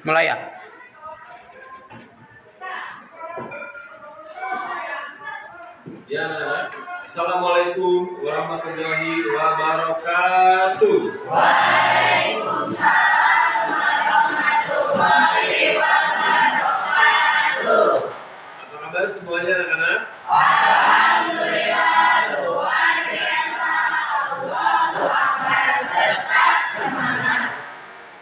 Mulai ya. Ya, Assalamualaikum warahmatullahi wabarakatuh. Waalaikumsalam warahmatullahi wabarakatuh. Apa kabar semuanya anak-anak? Alhamdulillah luar biasa. Allahu Akbar, tetap semangat.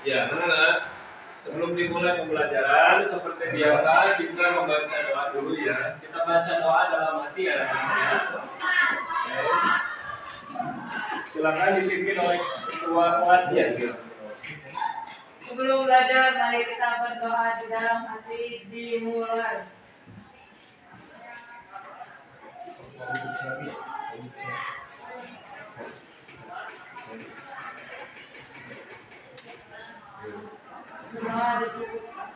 Ya, anak-anak, sebelum dimulai pembelajaran seperti biasa kita membaca doa dulu ya. Kita baca doa dalam hati ya anak-anak. Oke. Silakan dipimpin oleh ketua kelasnya silakan. Sebelum belajar, mari kita berdoa di dalam hati. Dimulai. Doa dicukupkan.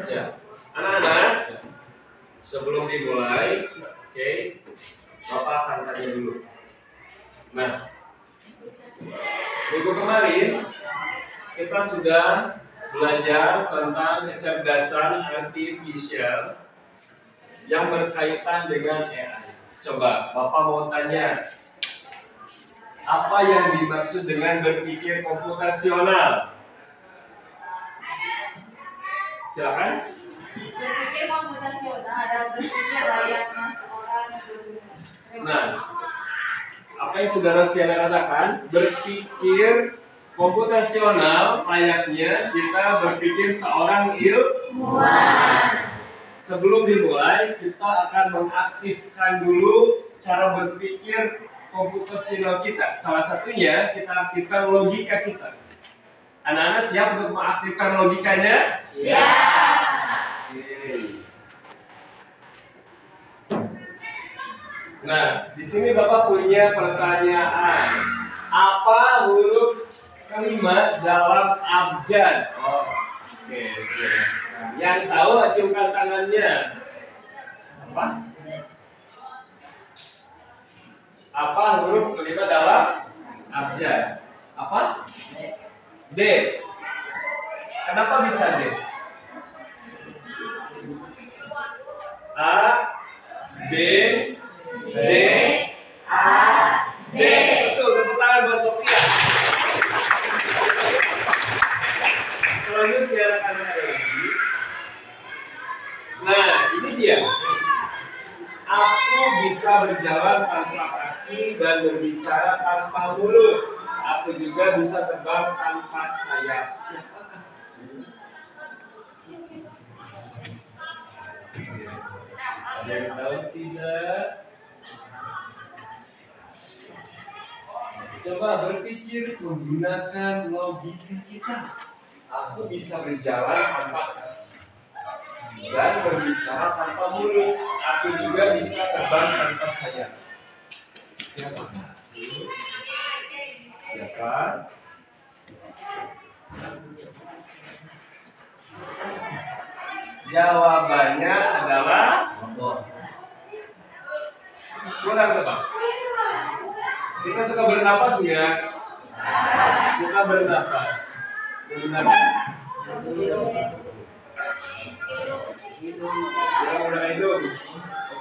Ya, anak-anak, sebelum dimulai, oke, Bapak akan tanya dulu. Nah, minggu kemarin kita sudah belajar tentang kecerdasan artifisial yang berkaitan dengan AI. Coba Bapak mau tanya, apa yang dimaksud dengan berpikir komputasional? Silakan. Berpikir komputasional adalah berpikir layaknya seorang guru. Nah, apa yang saudara Stiana katakan, berpikir komputasional layaknya kita berpikir seorang ilmuwan. Sebelum dimulai, kita akan mengaktifkan dulu cara berpikir komputasional kita. Salah satunya kita aktifkan logika kita. Anak-anak siap untuk mengaktifkan logikanya? Siap. Oke. Nah, di sini Bapak punya pertanyaan. Apa huruf kelima dalam abjad? Oh, oke, silakan. Yang tahu acungkan tangannya. Apa? Apa huruf kelima dalam abjad? Apa? D. Kenapa bisa D? A, B, J, A, D. betul, tepuk tangan buat Sofia. Selanjutnya akan ada lagi. Nah, ini dia. Aku bisa berjalan tanpa kaki dan berbicara tanpa mulut. Aku juga bisa terbang tanpa sayap. Siapakah? Ada yang tahu tidak? Coba berpikir menggunakan logika kita. Aku bisa berjalan tanpa kaki dan berbicara tanpa mulut. Aku juga bisa terbang tanpa sayap. Siapakah? Siapa? Jawabannya adalah kurang tepat. Kita suka bernapas enggak? Kita bernapas. Menggunakan menggunakan hidung.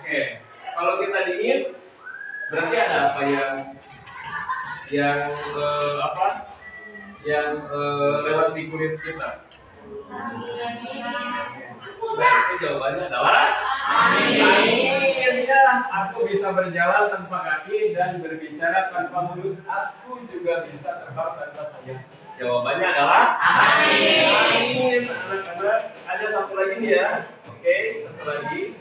Oke. Kalau kita dingin, berarti ada apa yang lewat di kulit kita. Berarti jawabannya adalah angin. Ya, aku bisa berjalan tanpa kaki dan berbicara tanpa mulut. Aku juga bisa terbang tanpa sayap. Jawabannya adalah angin. Anak-anak, ada satu lagi nih ya. Oke, satu lagi.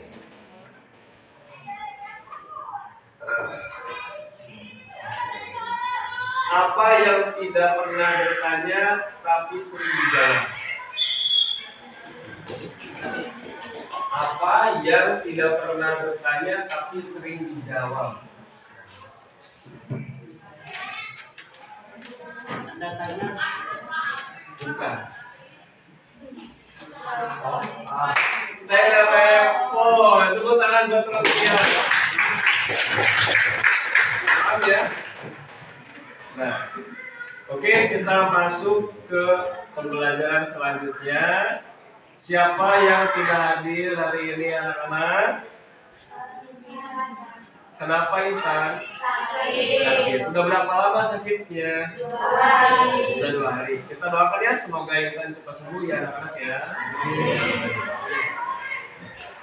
Apa yang tidak pernah bertanya tapi sering dijawab? Apa yang tidak pernah bertanya tapi sering dijawab? Anda tanya? Bukan. Telepon. Tepuk tangan buat Rosia. Paham ya? Nah, oke, kita masuk ke pembelajaran selanjutnya. Siapa yang tidak hadir hari ini anak-anak? Kenapa Intan? Sakit. Udah berapa lama sakitnya? 2 hari. Sudah 2 hari. Kita doakan ya, semoga Intan cepat sembuh ya anak-anak ya.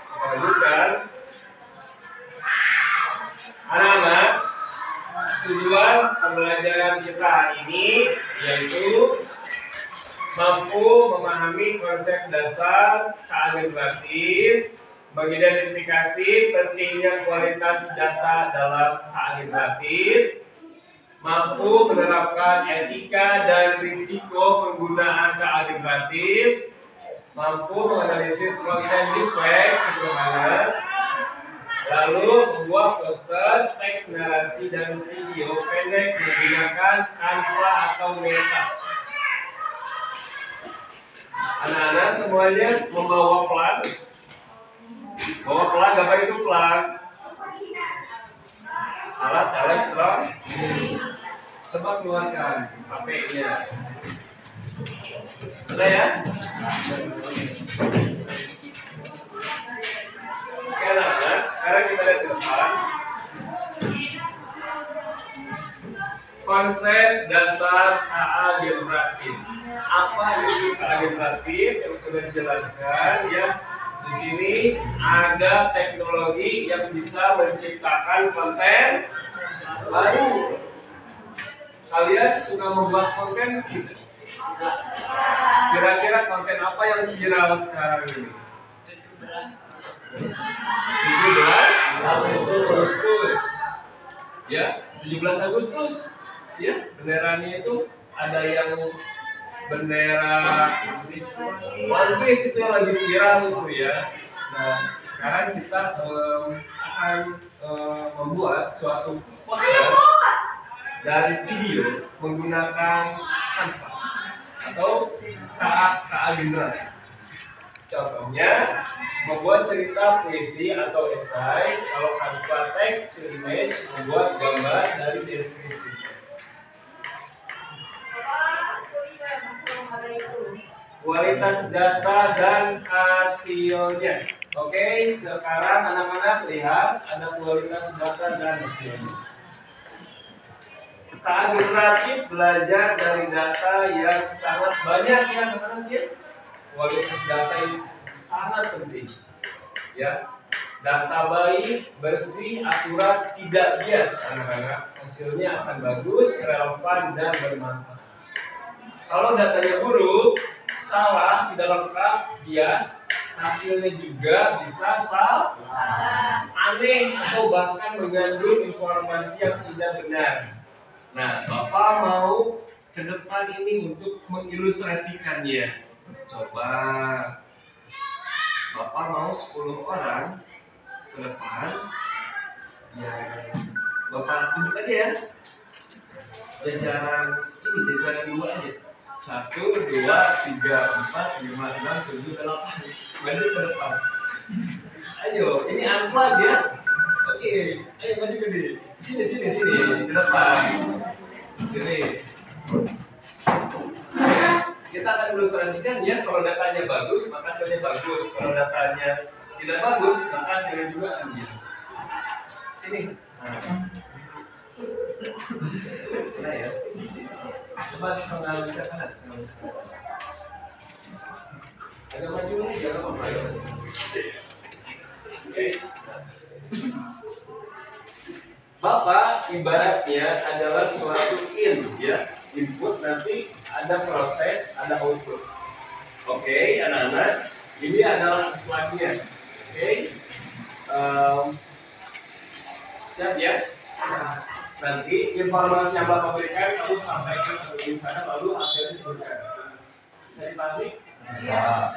Kita lanjutkan. Anak-anak, tujuan pembelajaran kita hari ini yaitu mampu memahami konsep dasar keageneratif, mengidentifikasi pentingnya kualitas data dalam keageneratif, mampu menerapkan etika dan risiko penggunaan keageneratif, mampu menganalisis content defect sederhana, lalu membuat poster, teks narasi dan video pendek menggunakan Canva atau Meta. Anak-anak semuanya membawa plat. Bawa plat, apa itu plat? Alat elektronik. Coba keluarkan HP-nya. Sudah ya? Oke anak-anak, sekarang kita lihat ke depan. Konsep dasar KA generatif. Apa itu KA generatif yang sudah dijelaskan ya? Di sini ada teknologi yang bisa menciptakan konten baru. Kalian suka membuat konten? Kira-kira konten apa yang viral sekarang ini? 17 Agustus. Ya, 17 Agustus. Ya, benderanya itu ada yang bendera One Piece itu yang lagi viral itu ya. Nah, sekarang kita akan membuat suatu poster dari video menggunakan Canva atau KA generatif. Contohnya, membuat cerita puisi atau esai, kalau Canva text to image, membuat gambar dari deskripsi teks. Kualitas data dan hasilnya. Oke, sekarang anak-anak lihat ada kualitas data dan hasilnya. KA generatif belajar dari data yang sangat banyak ya anak-anak ya. Kualitas data itu sangat penting. Ya, data baik, bersih, akurat, tidak bias anak-anak. Hasilnya akan bagus, relevan dan bermanfaat. Kalau datanya buruk, salah, tidak lengkap, bias, hasilnya juga bisa salah, aneh, atau bahkan mengandung informasi yang tidak benar. Nah, Bapak mau ke depan ini untuk mengilustrasikannya. Coba Bapak mau 10 orang ke depan, ya Bapak tunjuk aja ya. Jajaran ini, jajaran 2 aja. 1, 2, 3, 4, 5, 6, 7, 8. Maju ke depan. Ayo, ini unplug ya. Oke, ayo maju ke sini. Sini, ke depan. Sini. Kita akan ilustrasikan ya, kalau datanya bagus, maka hasilnya bagus. Kalau datanya tidak bagus, maka hasilnya juga akan bias. Sini. Nah ya. Coba setengah bicara, agak maju lagi, jangan apa-apa ya. Oke. Bapak ibaratnya adalah suatu input, nanti ada proses, ada output. Oke, anak-anak, ini adalah outputnya. Oke, siap ya? Nanti informasi yang Bapak berikan kamu sampaikan seperti sana, lalu hasilnya disebutkan. Bisa dipahami? Ya.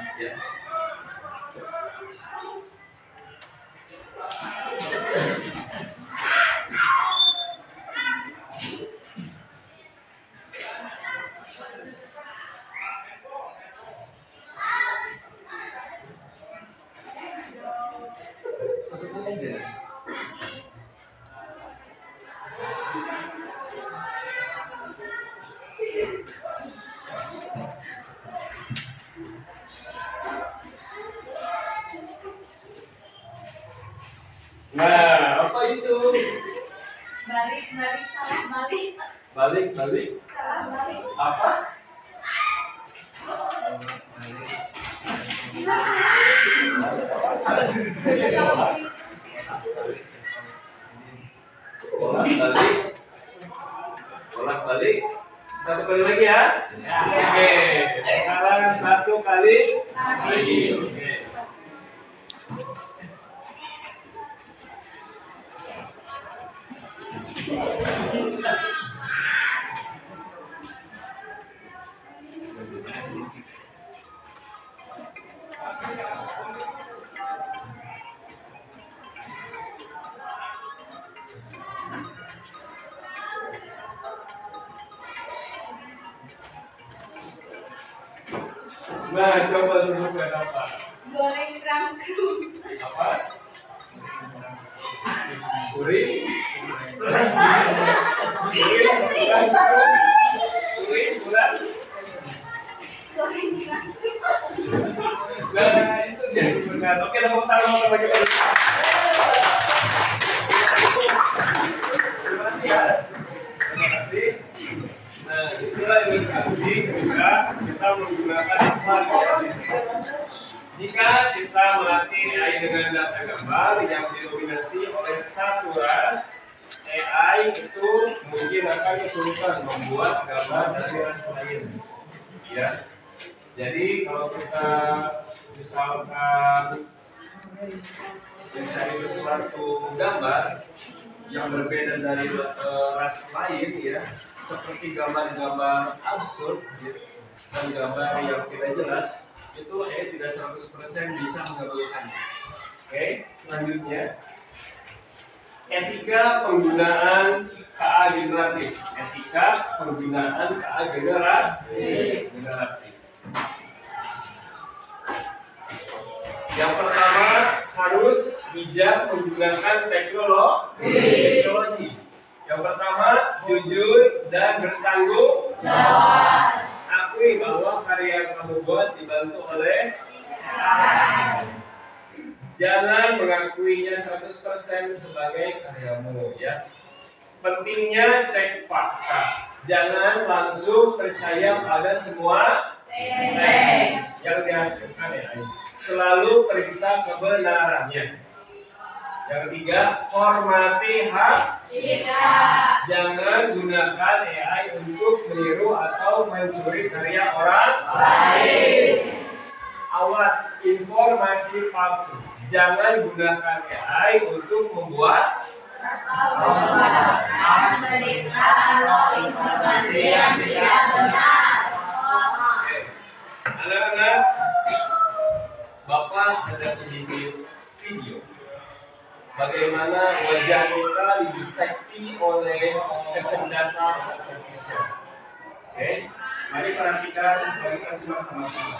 Satu aja. Nah, apa itu? Balik, salah balik. Balik. Salah balik. Apa? Bolak-balik. Satu kali lagi ya. Oke. Sekarang satu kali lagi. Oke. Nah, coba sebutkan apa? Goreng rangkung. Apa? Kuring. Bulan. Goreng rangkung. Nah, itu dia benar. Oke, tepuk tangan untuk bagi Terima kasih ya. Terima kasih. Nah, itulah ilustrasi ketika kita menggunakan apa? Jika kita melatih AI dengan data gambar yang didominasi oleh satu ras, AI itu mungkin akan kesulitan membuat gambar dari ras lain. Ya. Jadi kalau kita misalkan mencari sesuatu gambar yang berbeda dari ras lain, ya, seperti gambar-gambar absurd, ya, dan gambar yang tidak jelas, itu tidak 100% bisa menggabungkan. Oke, selanjutnya etika penggunaan KA generatif. Etika penggunaan KA generatif. Yang pertama, harus bijak menggunakan teknologi. Yang pertama, jujur dan bertanggung jawab. Akui bahwa karya yang kamu buat dibantu oleh AI. Jangan mengakuinya 100% sebagai karyamu, ya. Pentingnya cek fakta. Jangan langsung percaya pada semua teks yang dihasilkan AI. Selalu periksa kebenarannya. Yang ketiga, hormati hak cipta. Jangan gunakan AI untuk meniru atau mencuri karya orang lain. Awas informasi palsu. Jangan gunakan AI untuk membuat berita atau informasi yang tidak benar. Anak-anak, Bapak ada sedikit video bagaimana wajah kita dideteksi oleh kecerdasan artifisial. Oke, mari perhatikan dan kita simak sama-sama.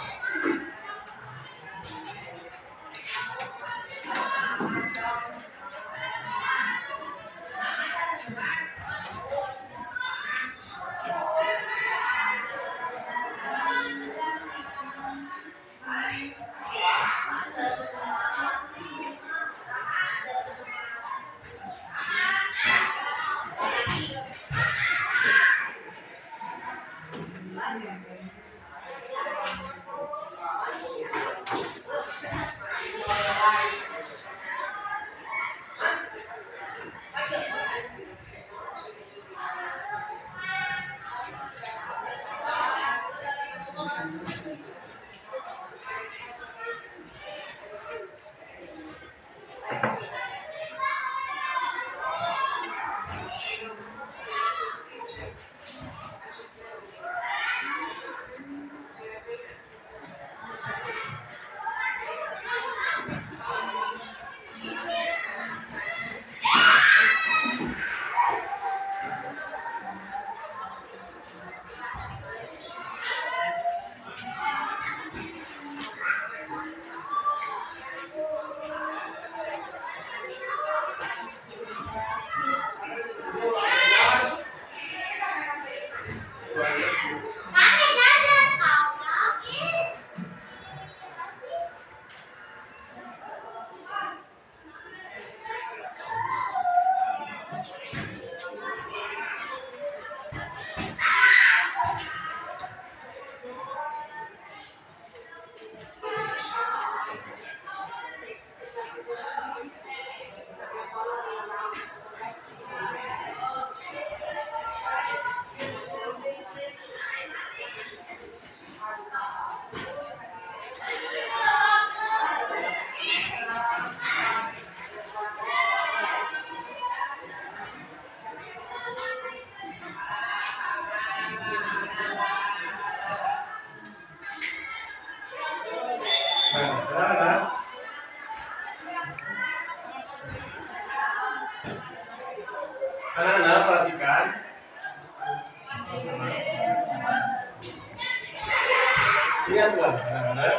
lihatlah anak-anak.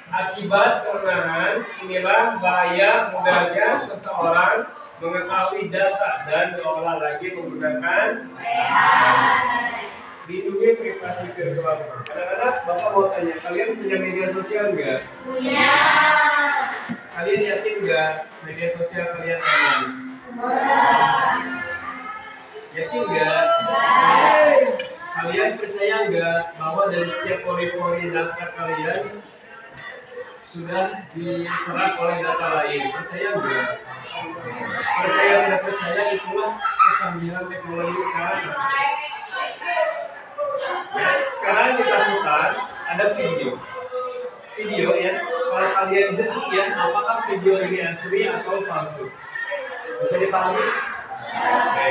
Akibat kerendahan inilah bahaya mudahnya seseorang mengetahui data dan diolah lagi menggunakan lindungi privasi virtual. Kadang-kadang Bapak mau tanya, kalian punya media sosial nggak? Punya. Kalian yakin nggak media sosial kalian aman? Yakin nggak? Kalian percaya nggak bahwa dari setiap pori-pori data kalian sudah diserap oleh data lain? Percaya nggak? Percaya tidak percaya, itulah kecanggihan teknologi sekarang. Ya, sekarang kita putar ada video ya. Kalau kalian jeli ya, apakah video ini asli atau palsu? Bisa dipahami? Oke.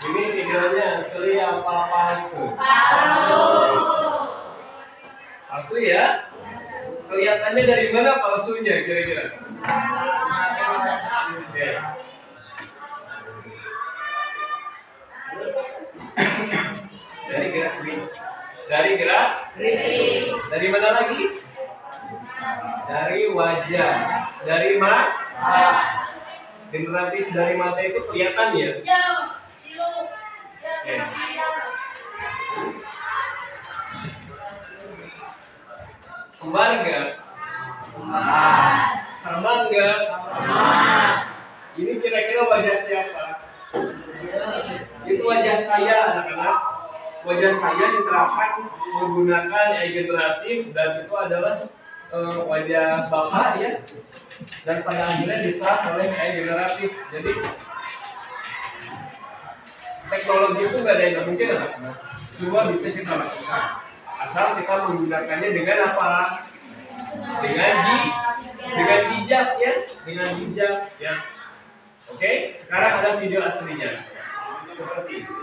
Ini videonya asli apa palsu? Palsu. Palsu ya? Kelihatannya dari mana palsunya kira-kira? Oke. Dari gerak green. Dari gerak Green. Dari mana lagi? Dari wajah. Dari mata. Generatif dari mata itu kelihatan ya? Oke. Terus kembar nggak? Sama nggak? Ini kira-kira wajah siapa? Itu wajah saya anak-anak. Wajah saya diterapkan menggunakan AI generatif dan itu adalah wajah Bapak ya. Dan pada akhirnya diserap oleh AI generatif. Jadi teknologi itu nggak ada yang nggak mungkin anak-anak. Semua bisa kita lakukan. Asal kita menggunakannya dengan apa? Dengan bijak ya, dengan bijak ya. Oke, sekarang ada video aslinya. Seperti itu.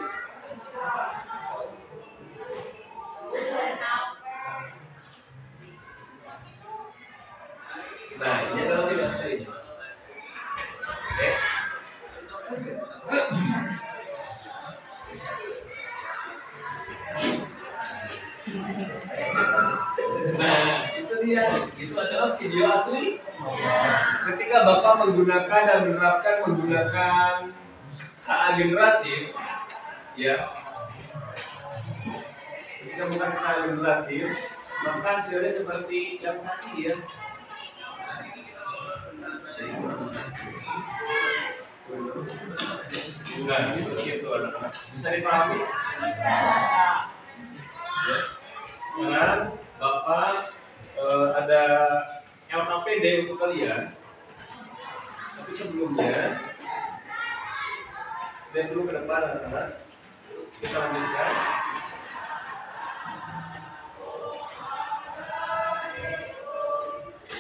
Nah, ini adalah video aslinya. Oke. Nah, itu dia. Itu adalah video asli. Ketika Bapak menggunakan dan menggunakan KA generatif, ya. Ketika menggunakan KA generatif, maka hasilnya seperti yang tadi ya. Enggak seperti itu anak-anak. Bisa dipahami? Bisa. Ya. Sekarang Bapak ada LKPD untuk kalian. Tapi sebelumnya lihat dulu ke depan anak-anak. Kita lanjutkan.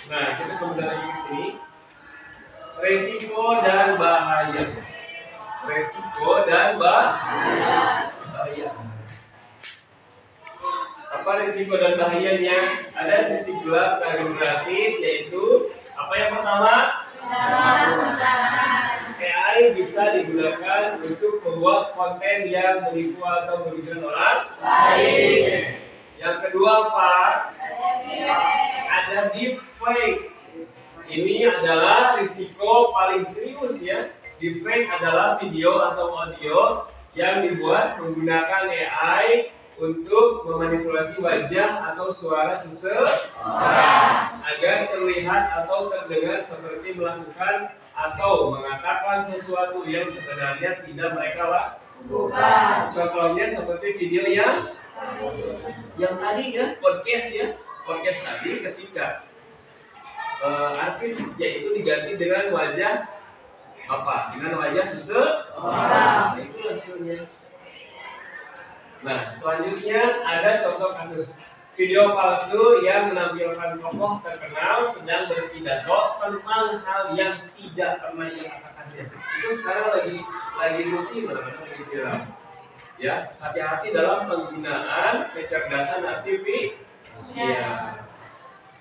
Nah, kita kembali lagi ke sini. Resiko dan bahaya. Resiko dan bahaya. Apa risiko dan bahayanya? Ada sisi gelap dan generatif, yaitu apa yang pertama? AI bisa digunakan untuk membuat konten yang menipu atau merugikan orang lain. Yang kedua apa? Ada deepfake. Ini adalah risiko paling serius ya. Deepfake adalah video atau audio yang dibuat menggunakan AI untuk memanipulasi wajah atau suara seseorang agar terlihat atau terdengar seperti melakukan atau mengatakan sesuatu yang sebenarnya tidak mereka lakukan. Contohnya seperti video yang tadi ya, podcast tadi ketika artis yaitu diganti dengan wajah apa? Dengan wajah seseorang. Nah, itu hasilnya. Nah, selanjutnya ada contoh kasus video palsu yang menampilkan tokoh terkenal sedang berpidato tentang hal yang tidak pernah ia katakannya. Itu sekarang lagi musim, lagi viral. Ya, hati-hati dalam penggunaan kecerdasan Siap.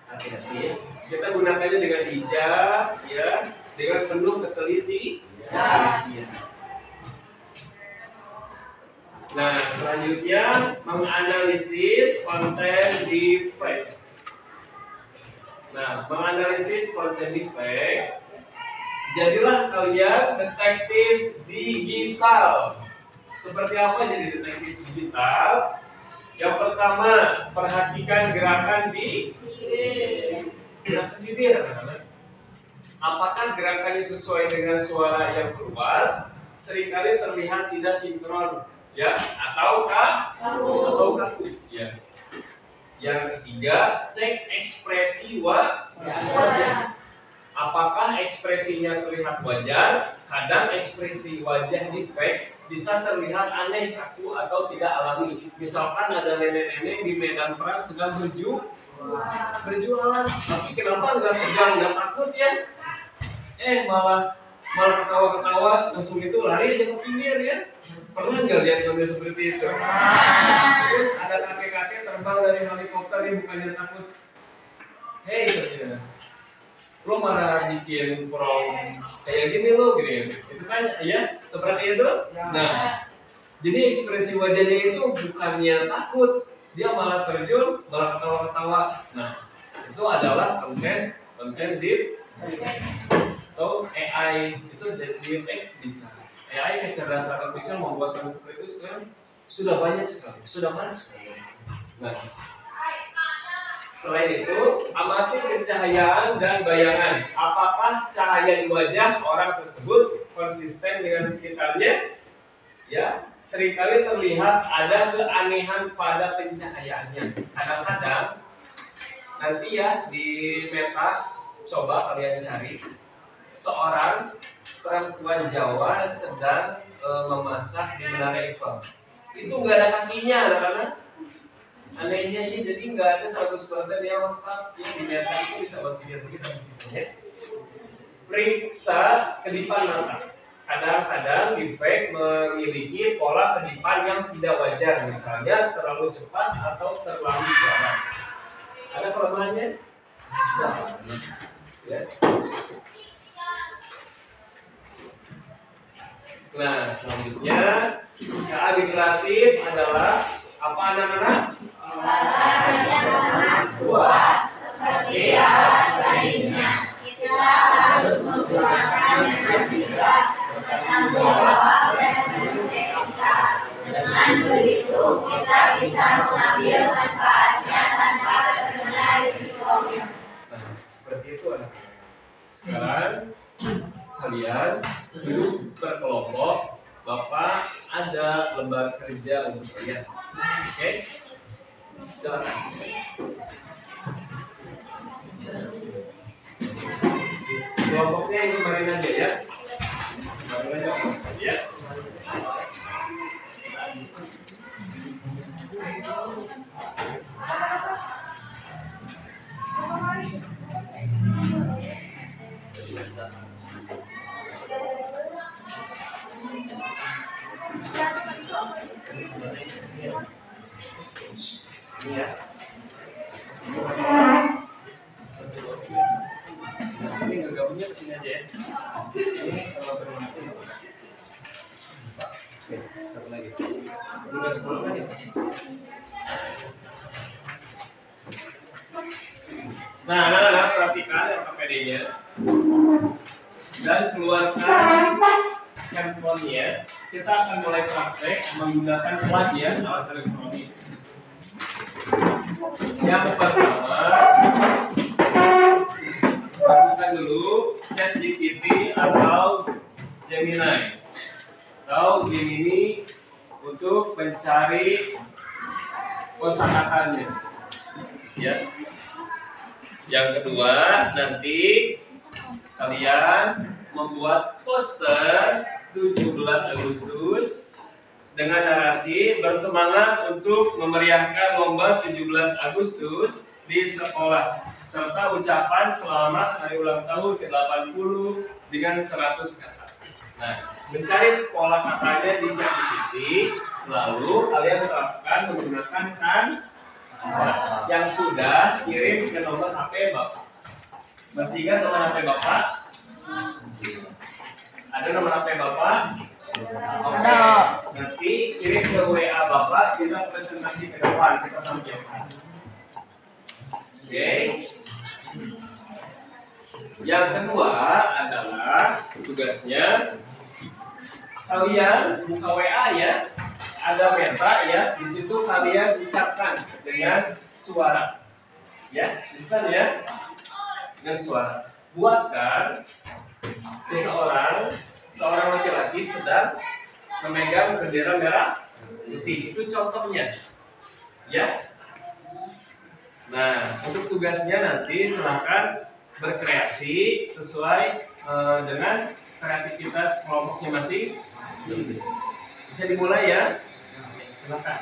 Hati-hati ya. Kita gunakannya dengan bijak, ya, dengan penuh ketelitian. Ya. Nah, selanjutnya menganalisis konten defect. Nah, menganalisis konten defect, jadilah kalian detektif digital. Seperti apa jadi detektif digital? Yang pertama, perhatikan gerakan di gerakan bibir. Apakah gerakannya sesuai dengan suara yang keluar? Seringkali terlihat tidak sinkron, ya, atau kaku, ya. Yang ketiga, cek ekspresi wajah. Apakah ekspresinya terlihat wajar? Kadang ekspresi wajah defect bisa terlihat aneh, kaku, atau tidak alami. Misalkan ada nenek-nenek di medan perang sedang berjualan, tapi kenapa nggak tegang, nggak takut ya? Malah ketawa-ketawa, langsung itu lari aja ke pinggir ya. Pernah nggak lihat contoh seperti itu? Terus ada kakek-kakek terbang dari helikopter, dia bukannya takut. Hei katanya, lo malah bikin prong kayak gini lo, gini. Itu kan ya seperti itu. Nah, jadi ekspresi wajahnya itu bukannya takut, dia malah terjun, malah ketawa-ketawa. Nah, itu adalah konten deep atau AI. Itu deep bisa. AI, kecerdasan artifisial, membuat hal seperti itu sekarang sudah banyak sekali, Nah, selain itu, amati pencahayaan dan bayangan. Apakah cahaya di wajah orang tersebut konsisten dengan sekitarnya? Ya, seringkali terlihat ada keanehan pada pencahayaannya. Kadang-kadang nanti ya di meta, coba kalian cari seorang perempuan Jawa sedang memasak di Menara Eiffel. Itu nggak ada kakinya, anak-anak. Anehnya ini, jadi nggak ada 100% yang lengkap. Yang di meta itu bisa buat video kita. Ya. Periksa kedipan mata. Kadang-kadang defect memiliki pola kedipan yang tidak wajar, misalnya terlalu cepat atau terlalu jarang. Ada kelemahannya? Ya. Nah, selanjutnya keagregatif adalah apa, anak-anak? Yang sangat kuat seperti alat lainnya, kita harus menggunakan dengan bijak, bertanggung jawab dan beretika. Dengan begitu kita bisa mengambil manfaatnya tanpa terkena risikonya. Nah, seperti itu anak-anak. Sekarang kalian duduk berkelompok. Bapak ada lembar kerja untuk kalian. Oke? Silakan. Kelompoknya ini kemarin aja ya. Kemarin aja ya. Ini ya. Ini gabungnya ke sini aja ya. Ini kalau bermati. Oke, satu lagi. Udah 10 kan ya? Nah, anak-anak perhatikan LKPD-nya dan keluarkan handphone-nya. Kita akan mulai praktek menggunakan plat ya, alat elektronik. Yang pertama, lakukan dulu ChatGPT atau Gemini atau Gemini untuk mencari kosakatanya. Ya. Yang kedua, nanti kalian membuat poster 17 Agustus dengan narasi bersemangat untuk memeriahkan lomba 17 Agustus di sekolah serta ucapan selamat hari ulang tahun ke-80 dengan 100 kata. Nah, mencari pola katanya di ChatGPT, lalu kalian terapkan menggunakan Nah, yang sudah kirim ke nomor HP Bapak. Masih ingat nomor HP Bapak? Ada nomor HP Bapak? Oke. Nanti kirim ke WA Bapak, kita presentasi ke depan, kita tampilkan. Oke. Yang kedua adalah tugasnya kalian buka WA ya. Ada peta ya, di situ kalian ucapkan dengan suara. Ya, bisa ya? Dengan suara. Buatkan seorang laki-laki sedang memegang bendera merah putih. Itu contohnya. Ya. Nah, untuk tugasnya nanti silakan berkreasi sesuai dengan kreativitas kelompoknya masing. Bisa dimulai ya. Silakan.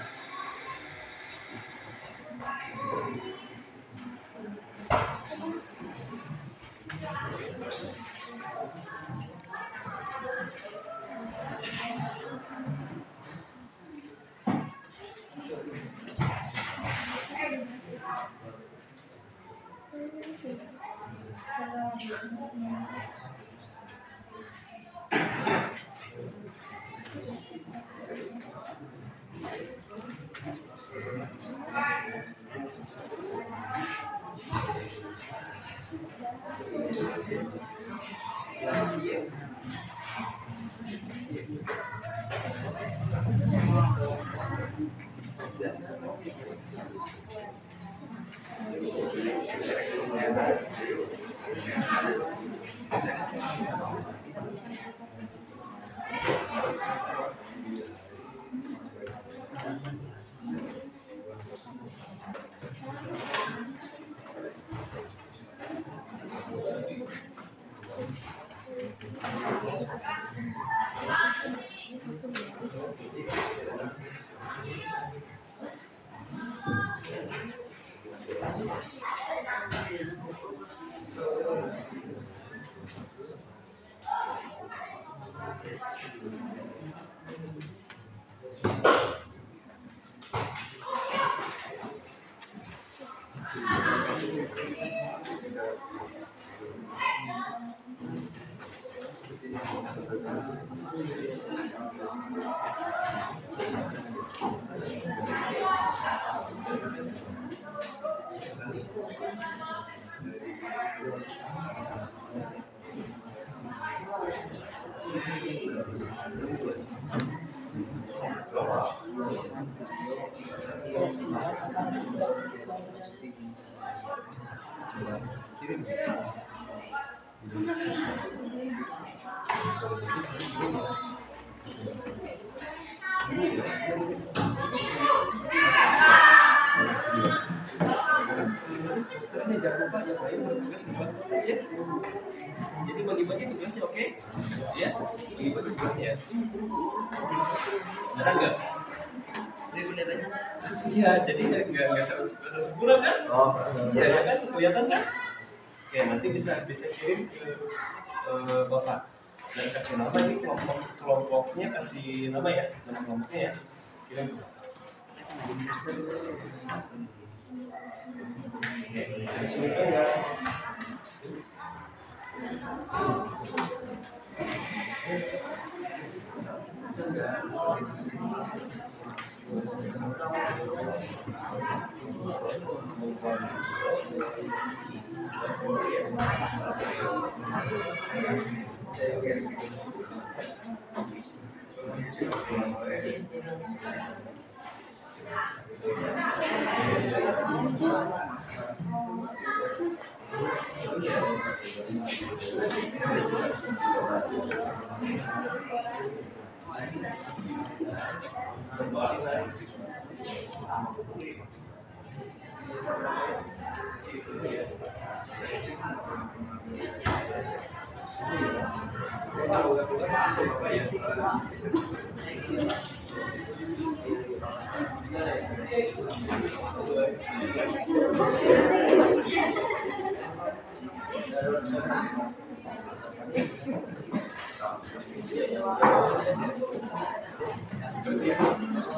Sekarang jangan lupa yang lain bertugas membuat poster ya. Jadi bagi-bagi tugasnya, oke? Ya, bagi-bagi tugasnya. Ada nggak? Ini benderanya? Iya, jadi nggak sempurna kan? Oh, iya kan? Kelihatan kan? Oke, nanti bisa kirim ke Bapak dan kasih nama ini kelompoknya, kasih nama ya, nama kelompoknya ya. Kirim. Oke, sudah ya.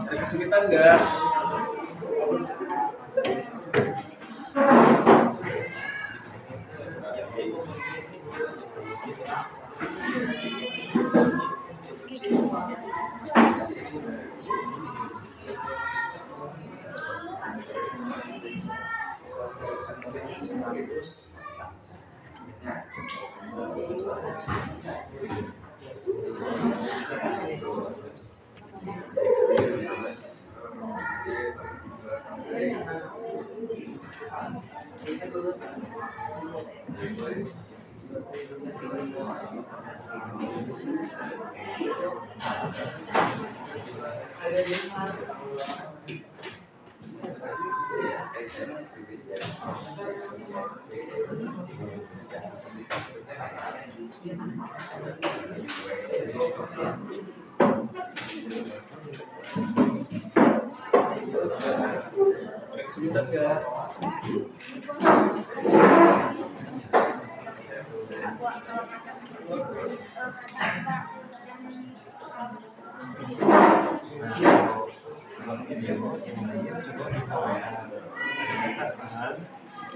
Ada kesulitan nggak? Kesulitan nggak?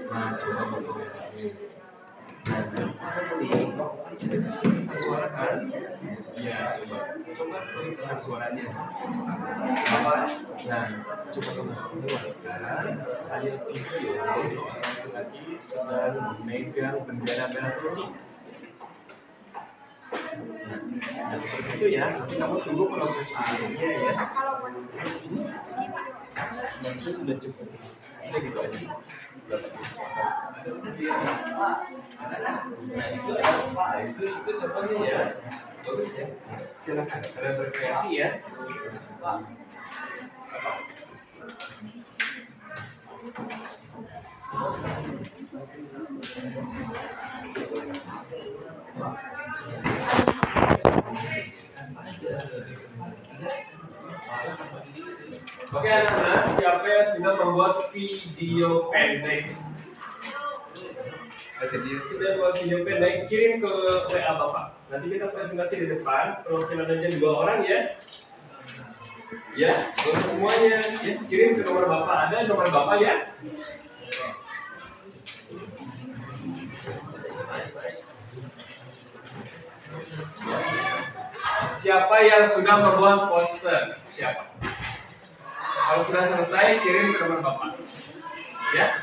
Nah, coba pesan suara kan? Iya, coba pesan suaranya. Apa? Nah, coba kamu keluarkan. Saya video seorang laki-laki sedang memegang bendera merah putih. Nah, seperti itu ya. Nanti kamu tunggu proses videonya ya. Nah, itu udah cukup. Udah gitu aja. Nah, itu contohnya ya. Bagus ya. Silakan kalian berkreasi ya. Oke anak-anak, siapa yang sudah membuat video pendek? Sudah buat video pendek, kirim ke WA Bapak. Nanti kita presentasi di depan, perwakilan aja 2 orang ya. Ya, untuk semuanya, ya, kirim ke nomor Bapak. Ada nomor Bapak ya? Siapa yang sudah membuat poster? Siapa? Kalau sudah selesai, kirim ke nomor Bapak. Ya.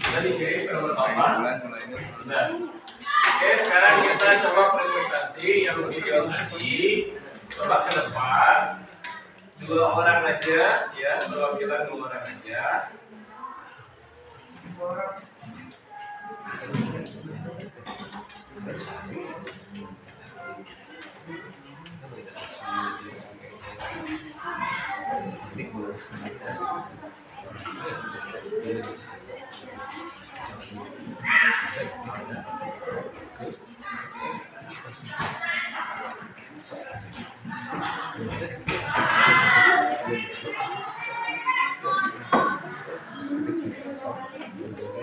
Sudah dikirim ke nomor Bapak. Sudah. Oke, sekarang kita coba presentasi yang video tadi. Coba ke depan. 2 orang aja, ya, perwakilan 2 orang aja.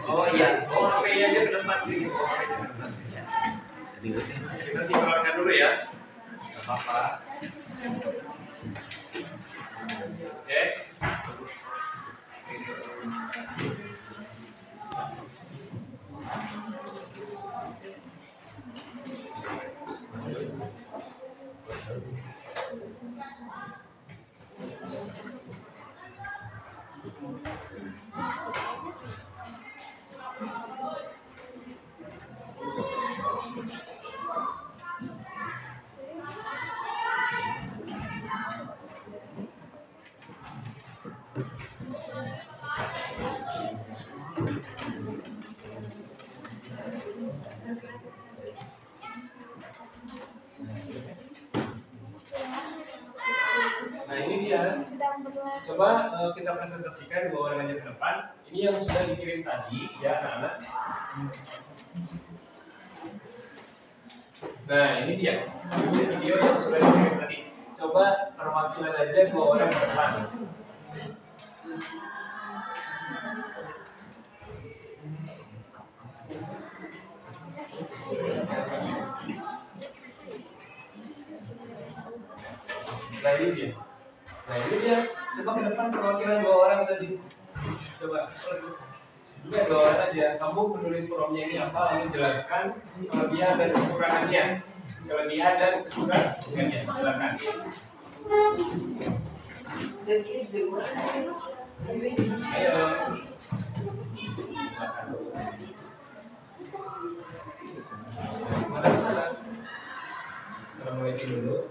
Oh iya, bawa HP-nya aja ke depan sini. Kita sinkronkan dulu ya. Gak apa-apa. Oke. Nah ini dia. Sedang berlari. Coba kita presentasikan dua orang aja ke depan. Ini yang sudah dikirim tadi, ya anak-anak. Nah, ini dia. Ini video yang sudah dikirim tadi. Coba perwakilan aja dua orang ke depan. Nah ini dia. Coba ke depan perwakilan dua orang tadi. Coba. Ini dua orang aja. Kamu menulis formnya ini apa? Lalu jelaskan kelebihan dan kekurangannya. Kelebihan dan kekurangannya. Silakan. Ayo. Mana sana? Assalamualaikum dulu.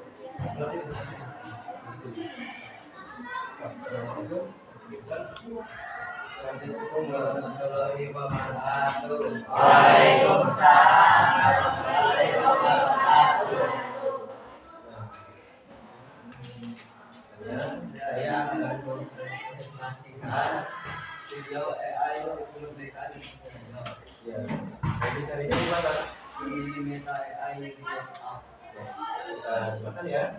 Assalamualaikum warahmatullahi wabarakatuh. Waalaikumsalam warahmatullahi wabarakatuh. Saya akan mempresentasikan video AI kemerdekaan Indonesia. Ya, saya carinya di mana? Di Meta AI di WhatsApp. Kita makan ya.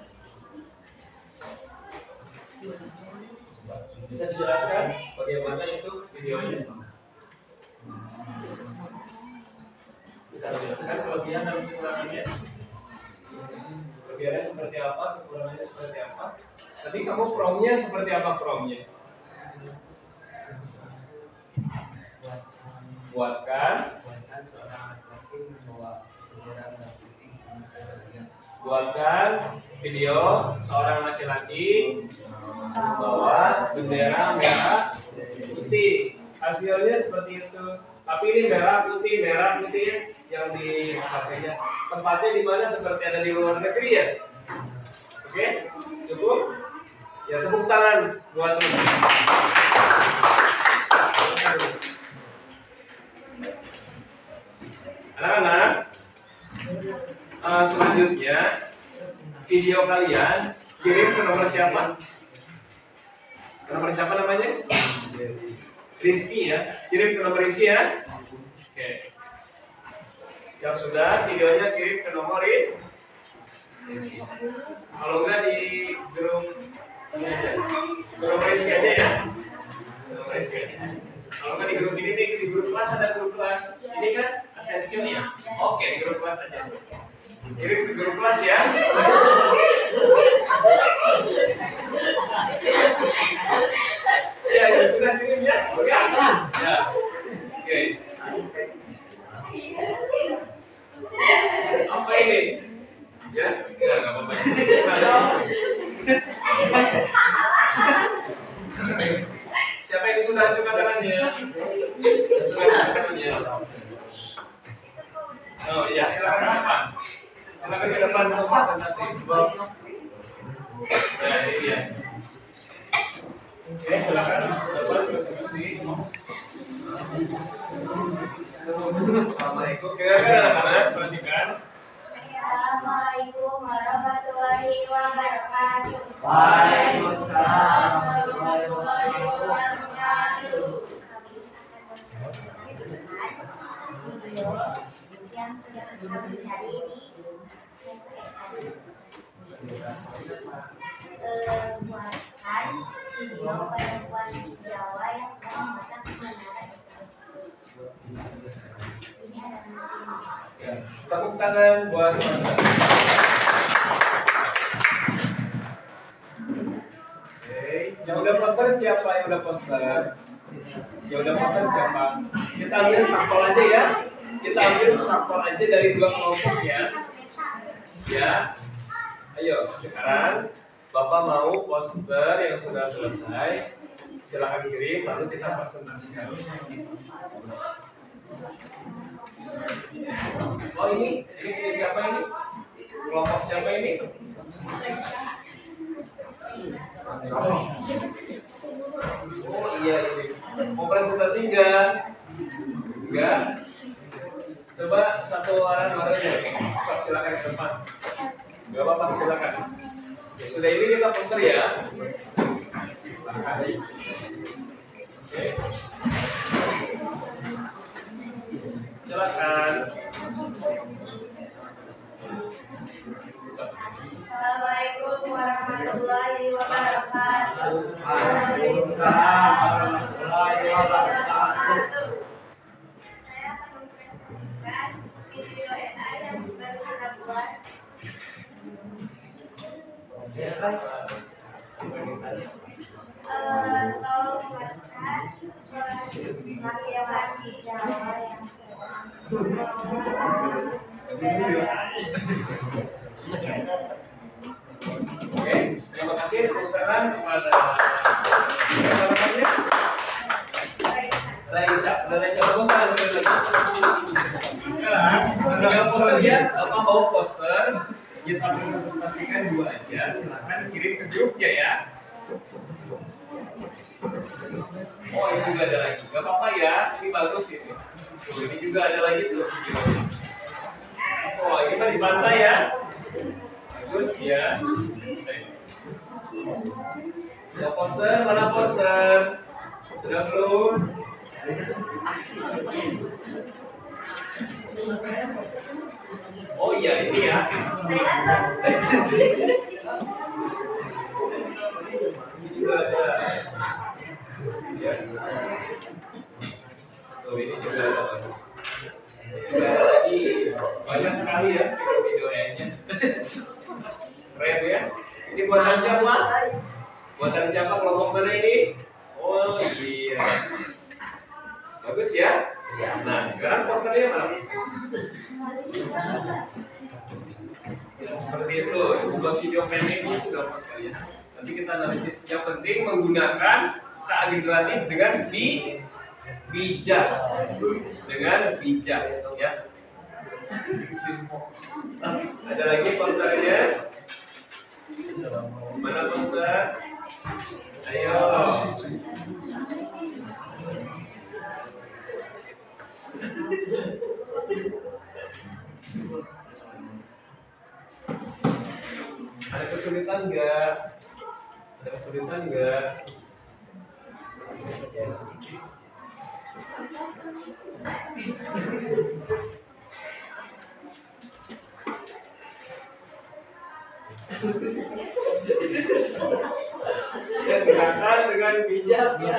Bisa dijelaskan bagaimana itu videonya? Bisa dijelaskan kelebihan dan kekurangannya? Kelebihannya seperti apa, kekurangannya seperti apa? Tadi kamu promnya seperti apa promnya? Buatkan Seorang laki-laki membawa bendera merah putih Indonesia Raya. Buatkan video seorang laki-laki membawa bendera merah putih. Hasilnya seperti itu. Tapi ini merah putih yang dipakainya. Tempatnya di mana? Seperti ada di luar negeri ya. Oke, cukup. Ya tepuk tangan buat teman. Anak-anak, selanjutnya video kalian kirim ke nomor siapa? Ke nomor siapa namanya? Rizky ya. Kirim ke nomor Rizky ya. Oke. Yang sudah videonya kirim ke nomor Rizky. Kalau enggak di grup ini aja. Grup Rizky aja ya. Grup Rizky aja. Kalau nggak di grup ini nih, di grup kelas ada grup kelas. Ini kan Ascension ya. Oke, di grup kelas aja. Kirim ke grup kelas ya. Ya sudah kirim ya. Oke. Ya. Oke. Apa ini? Ya, nggak apa-apa. Siapa yang sudah coba tangannya? Sudah coba tangannya. Oh iya, silakan ke depan. Silakan ke depan untuk presentasi. Nah, ini dia. Oke, silakan ke depan presentasi. Assalamualaikum. Kira-kira anak-anak perhatikan. Assalamualaikum warahmatullahi wabarakatuh. Waalaikumsalam warahmatullahi wabarakatuh. Video yang sudah kami cari di buatkan video perempuan Jawa yang sedang memasak kebenaran. Ini ada mesinnya. Tepuk tangan buat teman-teman. Oke, yang udah poster siapa? Yang udah poster? Yang udah poster siapa? Kita ambil sampel aja ya. Kita ambil sampel aja dari dua kelompok ya. Ya. Ayo, sekarang Bapak mau poster yang sudah selesai. Silakan kirim, lalu kita presentasikan. Oh ini siapa ini? Kelompok siapa ini? Oh iya ini. Mau presentasi enggak? Enggak? Coba satu orang aja. Silakan ke depan. Enggak apa-apa, silakan. Ya sudah ini kita poster ya. Oke. Silakan. Assalamualaikum warahmatullahi wabarakatuh. Waalaikumsalam warahmatullahi wabarakatuh. Saya akan mempresentasikan video AI yang baru kita buat. Tolong buatkan laki-laki Jawa yang Oke, terima kasih tepuk tangan kepada siapa namanya? Raisa. Tepuk tangan lagi. Sekarang tinggal posternya, Bapak mau poster kita presentasikan dua aja, silahkan kirim ke grupnya ya. Oh ini juga ada lagi, gak apa-apa ya, ini bagus ini. Ini juga ada lagi tuh videonya. Oh ini mah di pantai ya, bagus ya. Ada poster, mana poster? Sudah belum? Oh iya ini ya. Ini juga ada. Ya. Oh ini juga ada bagus. Juga lagi banyak sekali ya video-videonya. Keren ya. Ini buatan siapa? Buatan siapa kelompok mana ini? Oh iya. Bagus ya. Nah sekarang posternya mana? Ya, seperti itu. Buat video pendek itu gampang sekali ya. Nanti kita analisis. Yang penting menggunakan keageneratif dengan bijak, dengan bijak ya. Ada lagi posternya. Mana poster? Ayo. Ada kesulitan enggak? Ada kesulitan enggak? Ya, gerakan dengan bijak ya.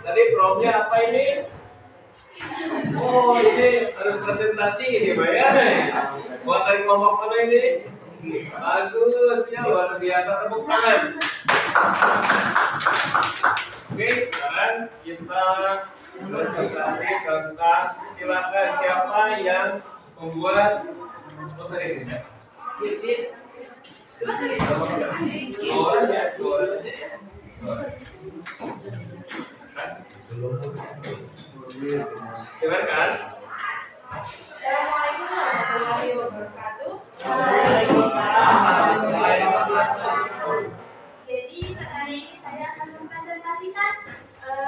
Tadi promnya apa ini? Oh ini harus presentasi ini Pak ya. Buatan kelompok mana ini? Bagus ya, luar biasa, tepuk tangan. Oke, sekarang kita presentasi tentang, silakan siapa yang membuat poster ini siapa? Silakan ya, dua orang ya. Dengarkan. Assalamualaikum warahmatullahi wabarakatuh. Jadi hari ini saya akan mempresentasikan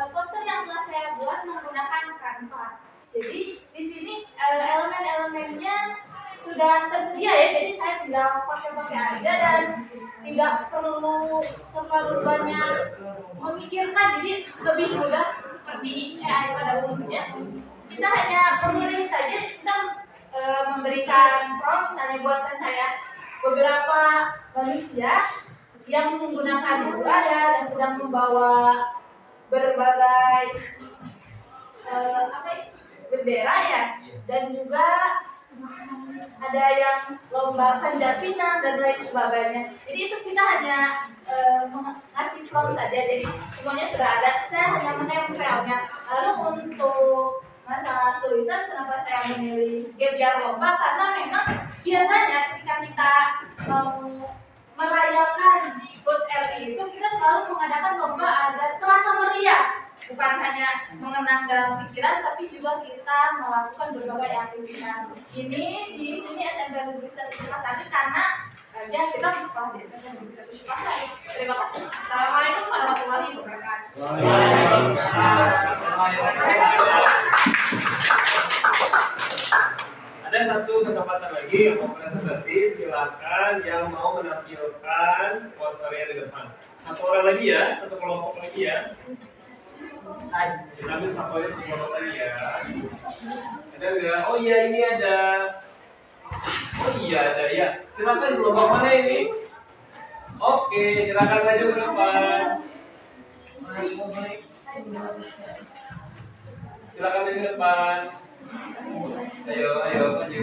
poster yang telah saya buat menggunakan Canva. Jadi di sini elemen-elemennya sudah tersedia ya, jadi saya tinggal pakai aja dan tidak perlu terlalu banyak memikirkan, jadi lebih mudah seperti AI pada umumnya. Kita hanya memilih saja, kita memberikan prompt, misalnya buatkan saya beberapa manusia yang menggunakan budaya dan sedang membawa berbagai bendera ya, dan juga ada yang lomba panjat pinang dan lain sebagainya. Jadi itu kita hanya ngasih prompt saja, jadi semuanya sudah ada. Saya hanya menempelnya. Lalu untuk masalah tulisan, kenapa saya memilih biar lomba? Karena memang biasanya ketika kita mau merayakan HUT RI itu kita selalu mengadakan lomba agar terasa meriah. Bukan hanya mengenang dalam pikiran, tapi juga kita melakukan berbagai aktivitas. Ini di sini SMP Negeri 1 Sukasari karena ya kita di sekolah di SMP Negeri 1 Sukasari. Terima kasih. Assalamualaikum warahmatullahi wabarakatuh. Ada Ada satu kesempatan lagi yang mau presentasi, silakan yang mau menampilkan posternya di depan. Satu orang lagi ya, satu kelompok lagi ya. Ambil sampelnya satu kelompok lagi ya. Ada nggak? Oh iya ini ada. Oh iya ada ya. Silakan kelompok mana ini? Oke, silakan maju ke depan. Silakan maju ke depan. Ayo maju.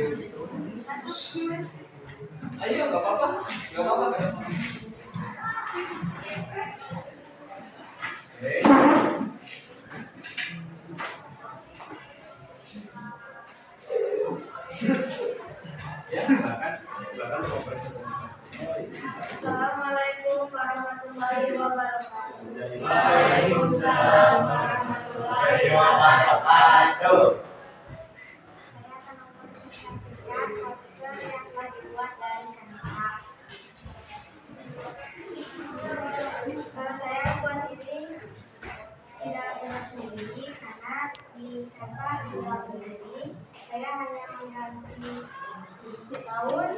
Ayo, nggak apa-apa, nggak apa-apa. Oke. Ya, silakan mau presentasikan. Assalamualaikum warahmatullahi wabarakatuh. Waalaikumsalam warahmatullahi wabarakatuh. Saya akan mempresentasikan poster yang telah dibuat dari kanva. Saya buat ini tidak benar sendiri karena di kanva sudah sendiri. Saya hanya mengganti tahun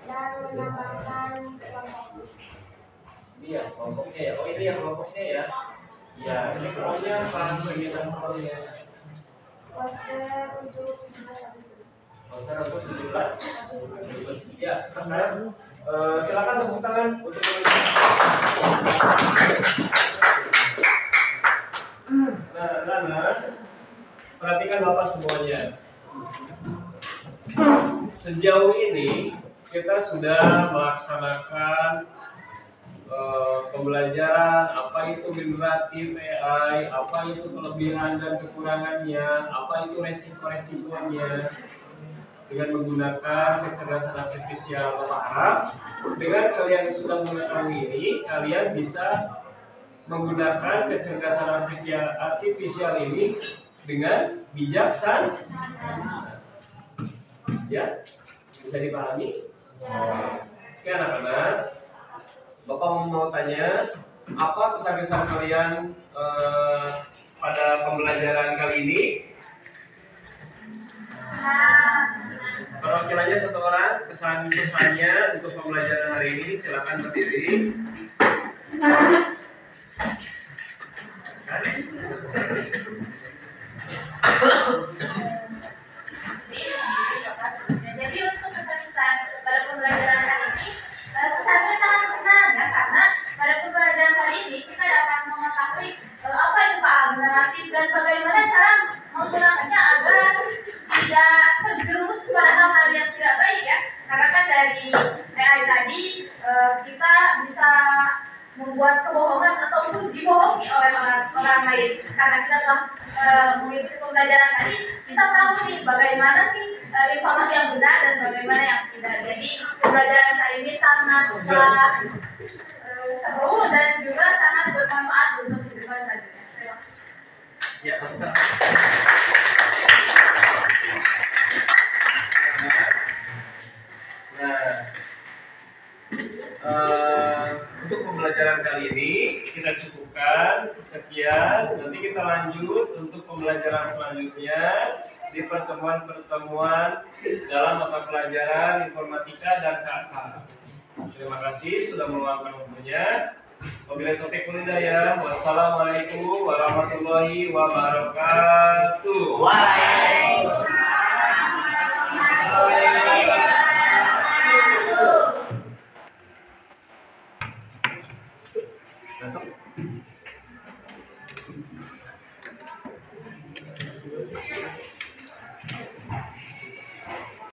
dan menambahkan kelompok. Iya, kelompoknya ya. Oh ini yang kelompoknya ya. Iya, ini kelompoknya apa? Kegiatan kelompoknya. Poster untuk 17 Agustus. Poster untuk 17. Ya, sekarang silakan tepuk tangan untuk Nah, perhatikan Bapak semuanya. Sejauh ini kita sudah melaksanakan pembelajaran apa itu generatif AI, apa itu kelebihan dan kekurangannya, apa itu resiko-resikonya dengan menggunakan kecerdasan artifisial. Bapak harap dengan kalian sudah mengetahui ini, kalian bisa menggunakan kecerdasan artifisial ini dengan bijaksana. Ya, bisa dipahami? Oke anak-anak, Bapak mau tanya, apa kesan-kesan kalian pada pembelajaran kali ini? Perwakilannya satu orang, kesan-kesannya untuk pembelajaran hari ini silakan berdiri. Jadi untuk kesan-kesan pada pembelajaran hari ini, kesannya sangat senang ya, karena pada pembelajaran hari ini kita dapat mengetahui apa itu Pak generatif dan bagaimana cara menggunakannya agar tidak terjerumus kepada hal-hal yang tidak baik ya. Karena kan dari AI tadi kita bisa membuat kebohongan ataupun dibohongi oleh orang lain. Karena kita telah mengikuti pembelajaran tadi, kita tahu nih bagaimana sih informasi yang benar dan bagaimana yang tidak. Jadi pembelajaran kali ini sangat seru dan juga sangat bermanfaat untuk kehidupan selanjutnya. Terima kasih. Ya, untuk pembelajaran kali ini kita cukupkan sekian. Nanti kita lanjut untuk pembelajaran selanjutnya di pertemuan-pertemuan dalam mata pelajaran informatika dan KK. Terima kasih sudah meluangkan waktunya. Wabillahi taufiq wal hidayah. Wassalamualaikum warahmatullahi wabarakatuh. Waalaikumsalam.